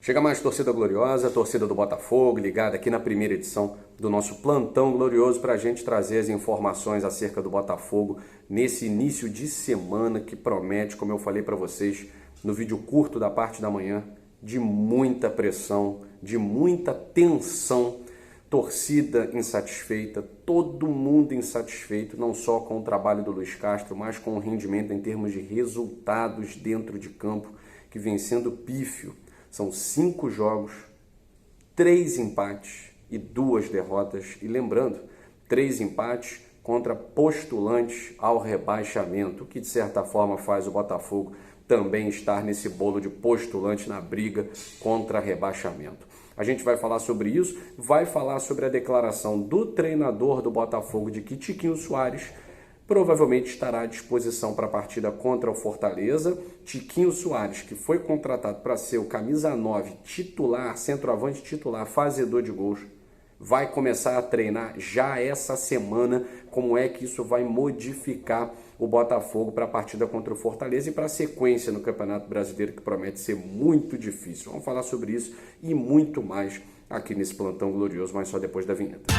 Chega mais torcida gloriosa, torcida do Botafogo, ligada aqui na primeira edição do nosso Plantão Glorioso para a gente trazer as informações acerca do Botafogo nesse início de semana que promete, como eu falei para vocês no vídeo curto da parte da manhã, de muita pressão, de muita tensão, torcida insatisfeita, todo mundo insatisfeito, não só com o trabalho do Luiz Castro, mas com o rendimento em termos de resultados dentro de campo, que vem sendo pífio. São 5 jogos, 3 empates e 2 derrotas. E lembrando, 3 empates contra postulantes ao rebaixamento, o que de certa forma faz o Botafogo também estar nesse bolo de postulantes na briga contra rebaixamento. A gente vai falar sobre isso, vai falar sobre a declaração do treinador do Botafogo de que Tiquinho Soares provavelmente estará à disposição para a partida contra o Fortaleza. Tiquinho Soares, que foi contratado para ser o camisa 9 titular, centroavante titular, fazedor de gols, vai começar a treinar já essa semana. Como é que isso vai modificar o Botafogo para a partida contra o Fortaleza e para a sequência no Campeonato Brasileiro, que promete ser muito difícil. Vamos falar sobre isso e muito mais aqui nesse Plantão Glorioso, mas só depois da vinheta.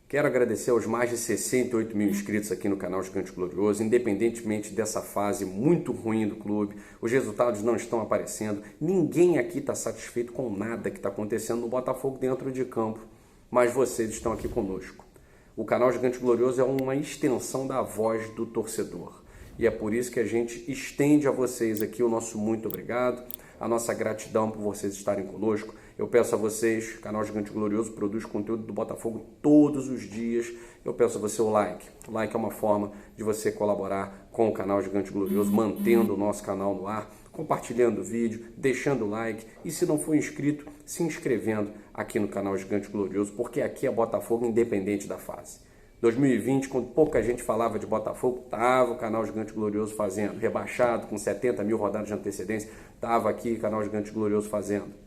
Quero agradecer aos mais de 68 mil inscritos aqui no canal Gigante Glorioso. Independentemente dessa fase muito ruim do clube, os resultados não estão aparecendo, ninguém aqui está satisfeito com nada que está acontecendo no Botafogo dentro de campo, mas vocês estão aqui conosco. O canal Gigante Glorioso é uma extensão da voz do torcedor e é por isso que a gente estende a vocês aqui o nosso muito obrigado, a nossa gratidão por vocês estarem conosco. Eu peço a vocês, o canal Gigante Glorioso produz conteúdo do Botafogo todos os dias. Eu peço a você o like. O like é uma forma de você colaborar com o canal Gigante Glorioso, mantendo o nosso canal no ar, compartilhando o vídeo, deixando o like e, se não for inscrito, se inscrevendo aqui no canal Gigante Glorioso, porque aqui é Botafogo independente da fase. 2020, quando pouca gente falava de Botafogo, estava o canal Gigante Glorioso fazendo. Rebaixado, com 70 mil rodadas de antecedência, estava aqui o canal Gigante Glorioso fazendo.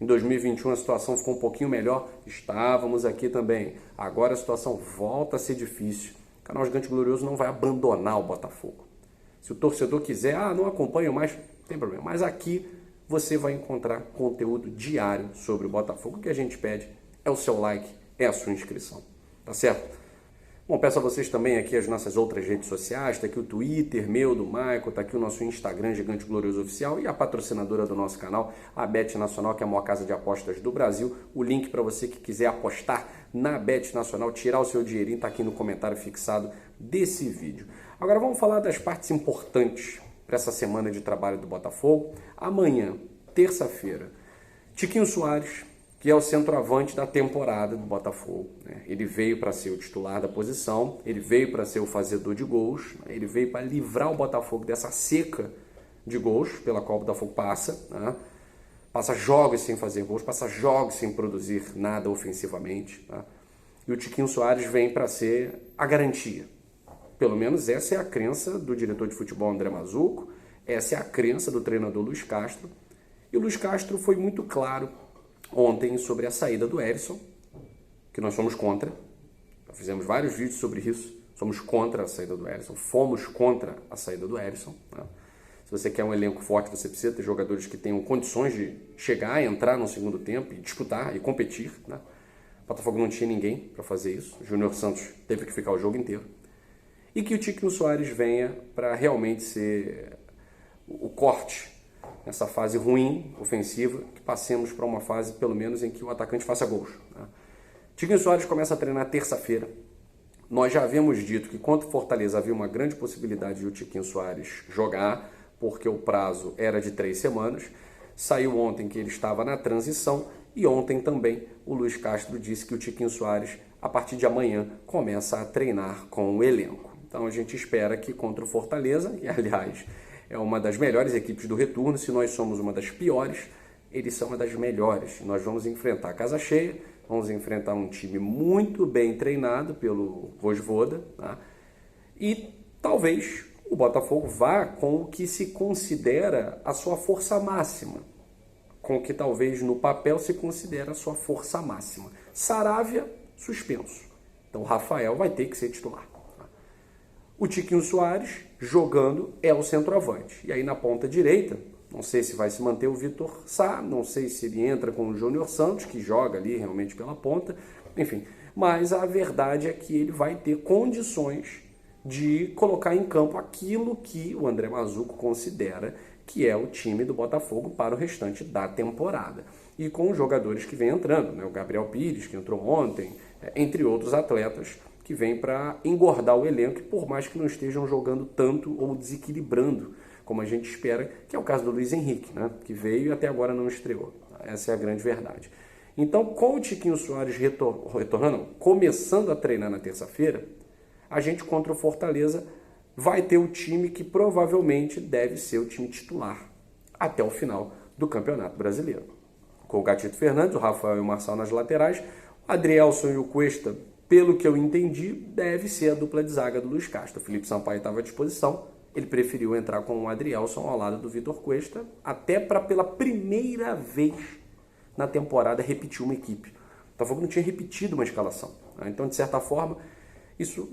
Em 2021 a situação ficou um pouquinho melhor, estávamos aqui também. Agora a situação volta a ser difícil. O canal Gigante Glorioso não vai abandonar o Botafogo. Se o torcedor quiser, não acompanho mais, não tem problema. Mas aqui você vai encontrar conteúdo diário sobre o Botafogo. O que a gente pede é o seu like, é a sua inscrição. Tá certo? Bom, peço a vocês também aqui as nossas outras redes sociais, está aqui o Twitter, meu, do Michael, está aqui o nosso Instagram Gigante Glorioso Oficial e a patrocinadora do nosso canal, a Bet Nacional, que é a maior casa de apostas do Brasil. O link para você que quiser apostar na Bet Nacional, tirar o seu dinheirinho, está aqui no comentário fixado desse vídeo. Agora vamos falar das partes importantes para essa semana de trabalho do Botafogo. Amanhã, terça-feira, Tiquinho Soares, que é o centroavante da temporada do Botafogo, né? Ele veio para ser o titular da posição, ele veio para ser o fazedor de gols, né? Ele veio para livrar o Botafogo dessa seca de gols pela qual o Botafogo passa, né? Passa jogos sem fazer gols, passa jogos sem produzir nada ofensivamente, né? E o Tiquinho Soares vem para ser a garantia. Pelo menos essa é a crença do diretor de futebol André Mazzucco, essa é a crença do treinador Luiz Castro, e o Luiz Castro foi muito claro ontem sobre a saída do Herisson, que nós somos contra. Já fizemos vários vídeos sobre isso. Somos contra a saída do Herisson. Fomos contra a saída do Herisson, né? Se você quer um elenco forte, você precisa ter jogadores que tenham condições de chegar, entrar no segundo tempo e disputar e competir, né? O Botafogo não tinha ninguém para fazer isso. O Júnior Santos teve que ficar o jogo inteiro. E que o Tiquinho Soares venha para realmente ser o corte nessa fase ruim, ofensiva, que passemos para uma fase, pelo menos, em que o atacante faça gols, né? Tiquinho Soares começa a treinar terça-feira. Nós já havíamos dito que contra o Fortaleza havia uma grande possibilidade de o Tiquinho Soares jogar, porque o prazo era de 3 semanas. Saiu ontem que ele estava na transição e ontem também o Luiz Castro disse que o Tiquinho Soares, a partir de amanhã, começa a treinar com o elenco. Então a gente espera que contra o Fortaleza, e aliás, é uma das melhores equipes do retorno. Se nós somos uma das piores, eles são uma das melhores. Nós vamos enfrentar a casa cheia, vamos enfrentar um time muito bem treinado pelo Vojvoda, tá? E talvez o Botafogo vá com o que se considera a sua força máxima, com o que talvez no papel se considera a sua força máxima. Saravia, suspenso. Então o Rafael vai ter que ser titular. O Tiquinho Soares, jogando, é o centroavante. E aí na ponta direita, não sei se vai se manter o Vitor Sá, não sei se ele entra com o Júnior Santos, que joga ali realmente pela ponta, enfim. Mas a verdade é que ele vai ter condições de colocar em campo aquilo que o André Mazzuco considera que é o time do Botafogo para o restante da temporada. E com os jogadores que vem entrando, né? O Gabriel Pires, que entrou ontem, entre outros atletas, que vem para engordar o elenco, por mais que não estejam jogando tanto ou desequilibrando, como a gente espera, que é o caso do Luiz Henrique, né? Que veio e até agora não estreou. Essa é a grande verdade. Então, com o Tiquinho Soares retornando, começando a treinar na terça-feira, a gente contra o Fortaleza vai ter o time que provavelmente deve ser o time titular até o final do Campeonato Brasileiro. Com o Gatito Fernandes, o Rafael e o Marçal nas laterais, o Adrielson e o Cuesta, pelo que eu entendi, deve ser a dupla de zaga do Luiz Castro. O Felipe Sampaio estava à disposição, ele preferiu entrar com o Adrielson ao lado do Vitor Cuesta, até para pela primeira vez na temporada repetir uma equipe. O Botafogo não tinha repetido uma escalação. Então, de certa forma, isso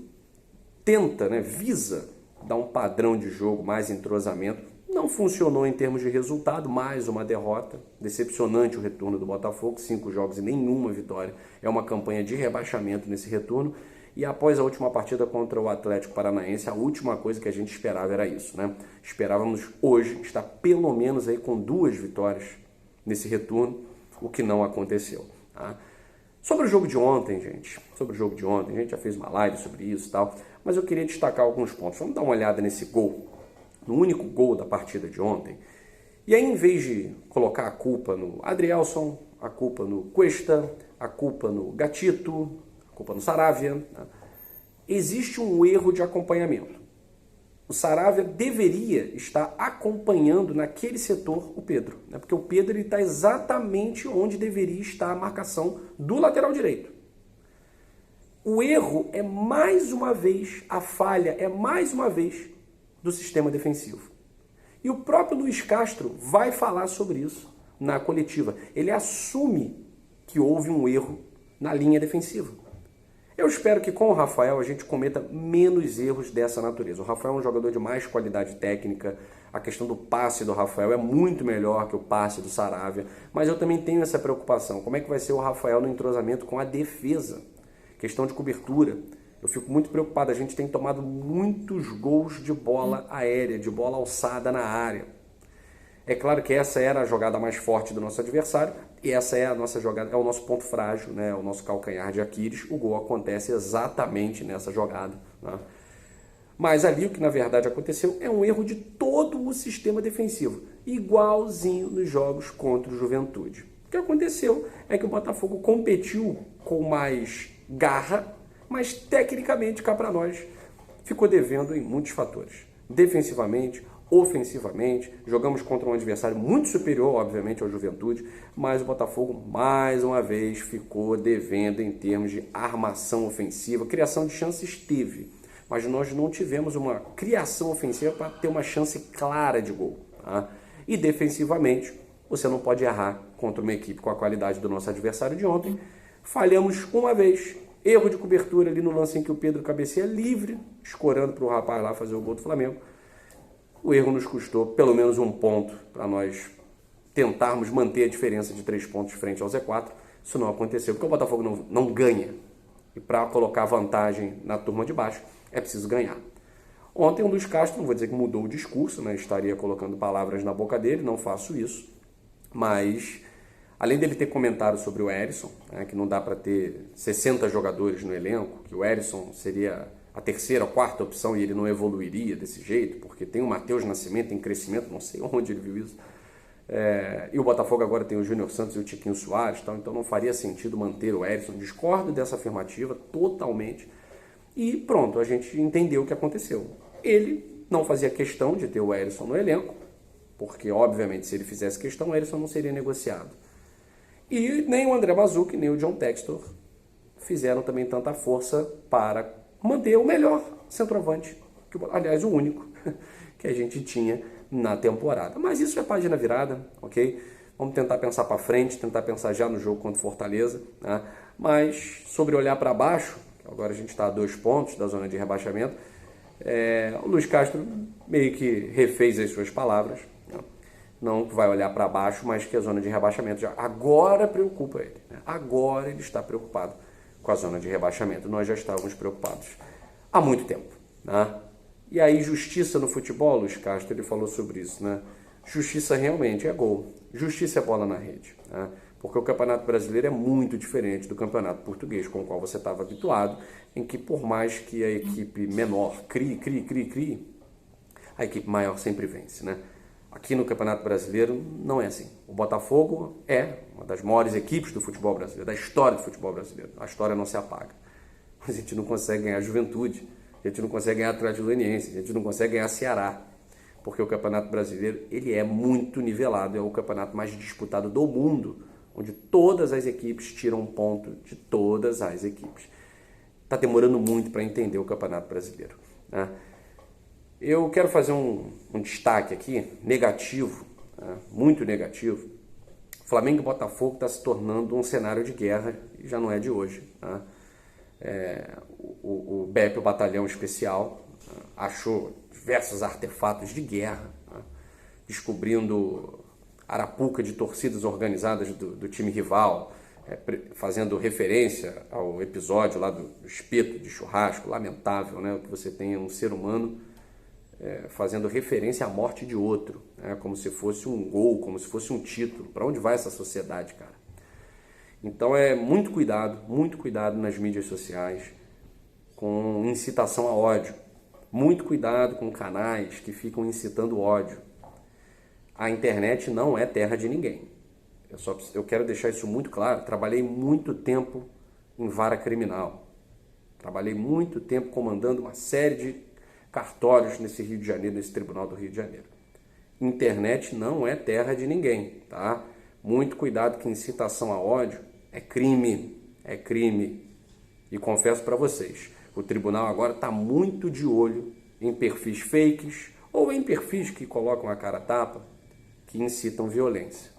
tenta, visa dar um padrão de jogo, mais entrosamento. Não funcionou em termos de resultado, mais uma derrota. Decepcionante o retorno do Botafogo, 5 jogos e nenhuma vitória. É uma campanha de rebaixamento nesse retorno. E após a última partida contra o Atlético Paranaense, a última coisa que a gente esperava era isso, Esperávamos hoje estar pelo menos aí com 2 vitórias nesse retorno, o que não aconteceu. Tá? Sobre o jogo de ontem, gente, a gente já fez uma live sobre isso e tal, mas eu queria destacar alguns pontos. Vamos dar uma olhada nesse gol, no único gol da partida de ontem. E aí, em vez de colocar a culpa no Adrielson, a culpa no Cuesta, a culpa no Gatito, a culpa no Saravia, existe um erro de acompanhamento. O Saravia deveria estar acompanhando naquele setor o Pedro, porque o Pedro está exatamente onde deveria estar a marcação do lateral direito. O erro é mais uma vez, a falha é mais uma vez do sistema defensivo. E o próprio Luiz Castro vai falar sobre isso na coletiva. Ele assume que houve um erro na linha defensiva. Eu espero que com o Rafael a gente cometa menos erros dessa natureza. O Rafael é um jogador de mais qualidade técnica, a questão do passe do Rafael é muito melhor que o passe do Saravia, mas eu também tenho essa preocupação. Como é que vai ser o Rafael no entrosamento com a defesa? Questão de cobertura. Eu fico muito preocupado, a gente tem tomado muitos gols de bola aérea, de bola alçada na área. É claro que essa era a jogada mais forte do nosso adversário e essa é a nossa jogada, é o nosso ponto frágil, o nosso calcanhar de Aquiles. O gol acontece exatamente nessa jogada. Mas ali o que na verdade aconteceu é um erro de todo o sistema defensivo, igualzinho nos jogos contra o Juventude. O que aconteceu é que o Botafogo competiu com mais garra, mas tecnicamente cá para nós ficou devendo em muitos fatores. Defensivamente, ofensivamente, jogamos contra um adversário muito superior, obviamente, ao Juventude, mas o Botafogo, mais uma vez, ficou devendo em termos de armação ofensiva. Criação de chances teve, mas nós não tivemos uma criação ofensiva para ter uma chance clara de gol. E defensivamente, você não pode errar contra uma equipe com a qualidade do nosso adversário de ontem. Falhamos uma vez, erro de cobertura ali no lance em que o Pedro cabeceia livre, escorando para o rapaz lá fazer o gol do Flamengo. O erro nos custou pelo menos um ponto para nós tentarmos manter a diferença de 3 pontos frente ao Z4. Isso não aconteceu, porque o Botafogo não ganha. E para colocar vantagem na turma de baixo, é preciso ganhar. Ontem o Luiz Castro, não vou dizer que mudou o discurso, estaria colocando palavras na boca dele, não faço isso. Mas, além dele ter comentado sobre o Erisson, que não dá para ter 60 jogadores no elenco, que o Erisson seria a terceira ou quarta opção e ele não evoluiria desse jeito, porque tem o Matheus Nascimento em crescimento, não sei onde ele viu isso. E o Botafogo agora tem o Júnior Santos e o Tiquinho Soares, então não faria sentido manter o Erisson. Discordo dessa afirmativa totalmente. E pronto, a gente entendeu o que aconteceu. Ele não fazia questão de ter o Erisson no elenco, porque obviamente se ele fizesse questão, o Erisson não seria negociado. E nem o André Mazzuco, nem o John Textor fizeram também tanta força para manter o melhor centroavante, aliás, o único que a gente tinha na temporada. Mas isso é página virada, ok? Vamos tentar pensar para frente, tentar pensar já no jogo contra o Fortaleza. Mas sobre olhar para baixo, agora a gente está a 2 pontos da zona de rebaixamento, O Luiz Castro meio que refez as suas palavras, não que vai olhar para baixo, mas que a zona de rebaixamento já agora preocupa ele. Agora ele está preocupado com a zona de rebaixamento. Nós já estávamos preocupados há muito tempo. E aí, justiça no futebol, Luiz Castro, ele falou sobre isso. Justiça realmente é gol. Justiça é bola na rede. Porque o Campeonato Brasileiro é muito diferente do Campeonato Português, com o qual você estava habituado, em que por mais que a equipe menor crie, a equipe maior sempre vence, Aqui no Campeonato Brasileiro não é assim. O Botafogo é uma das maiores equipes do futebol brasileiro, da história do futebol brasileiro. A história não se apaga. Mas a gente não consegue ganhar Juventude, a gente não consegue ganhar Atlético Goianiense, a gente não consegue ganhar Ceará. Porque o Campeonato Brasileiro ele é muito nivelado, é o campeonato mais disputado do mundo, onde todas as equipes tiram um ponto de todas as equipes. Está demorando muito para entender o Campeonato Brasileiro. Eu quero fazer um destaque aqui, negativo, muito negativo. Flamengo e Botafogo está se tornando um cenário de guerra, e já não é de hoje. O BEP, o Batalhão Especial, achou diversos artefatos de guerra, descobrindo arapuca de torcidas organizadas do time rival, fazendo referência ao episódio lá do espeto de churrasco, lamentável, que você tenha um ser humano fazendo referência à morte de outro, como se fosse um gol, como se fosse um título. Para onde vai essa sociedade, cara? Então muito cuidado nas mídias sociais com incitação a ódio. Muito cuidado com canais que ficam incitando ódio. A internet não é terra de ninguém. Eu quero deixar isso muito claro. Trabalhei muito tempo em vara criminal. Trabalhei muito tempo comandando uma série de cartórios nesse Rio de Janeiro, nesse Tribunal do Rio de Janeiro. Internet não é terra de ninguém, tá? Muito cuidado que incitação a ódio é crime. E confesso para vocês, o tribunal agora está muito de olho em perfis fakes ou em perfis que colocam a cara a tapa, que incitam violência.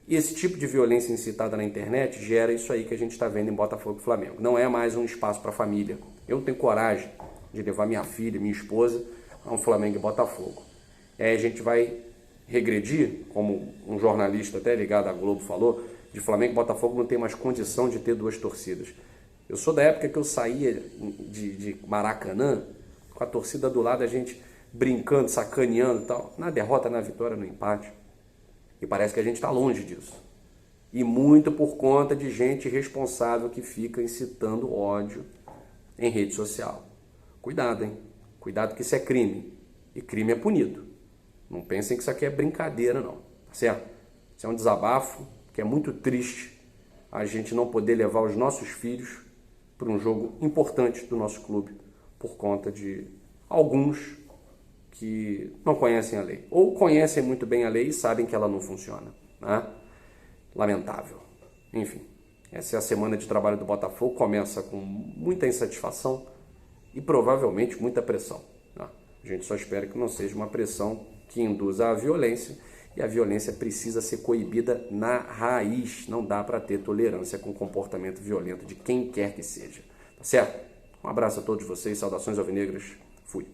E esse tipo de violência incitada na internet gera isso aí que a gente está vendo em Botafogo e Flamengo. Não é mais um espaço para a família. Eu tenho coragem de levar minha filha, minha esposa a um Flamengo e Botafogo. A gente vai regredir, como um jornalista até ligado à Globo falou, de Flamengo e Botafogo não tem mais condição de ter duas torcidas. Eu sou da época que eu saía de Maracanã, com a torcida do lado, a gente brincando, sacaneando e tal, na derrota, na vitória, no empate. E parece que a gente está longe disso. E muito por conta de gente responsável que fica incitando ódio em rede social. Cuidado, hein? Cuidado que isso é crime. E crime é punido. Não pensem que isso aqui é brincadeira, não. Tá certo? Isso é um desabafo que é muito triste a gente não poder levar os nossos filhos para um jogo importante do nosso clube por conta de alguns que não conhecem a lei. Ou conhecem muito bem a lei e sabem que ela não funciona. Lamentável. Enfim, essa é a semana de trabalho do Botafogo. Começa com muita insatisfação e provavelmente muita pressão. A gente só espera que não seja uma pressão que induza à violência, e a violência precisa ser coibida na raiz. Não dá para ter tolerância com comportamento violento de quem quer que seja. Tá certo? Um abraço a todos vocês, saudações alvinegras, fui.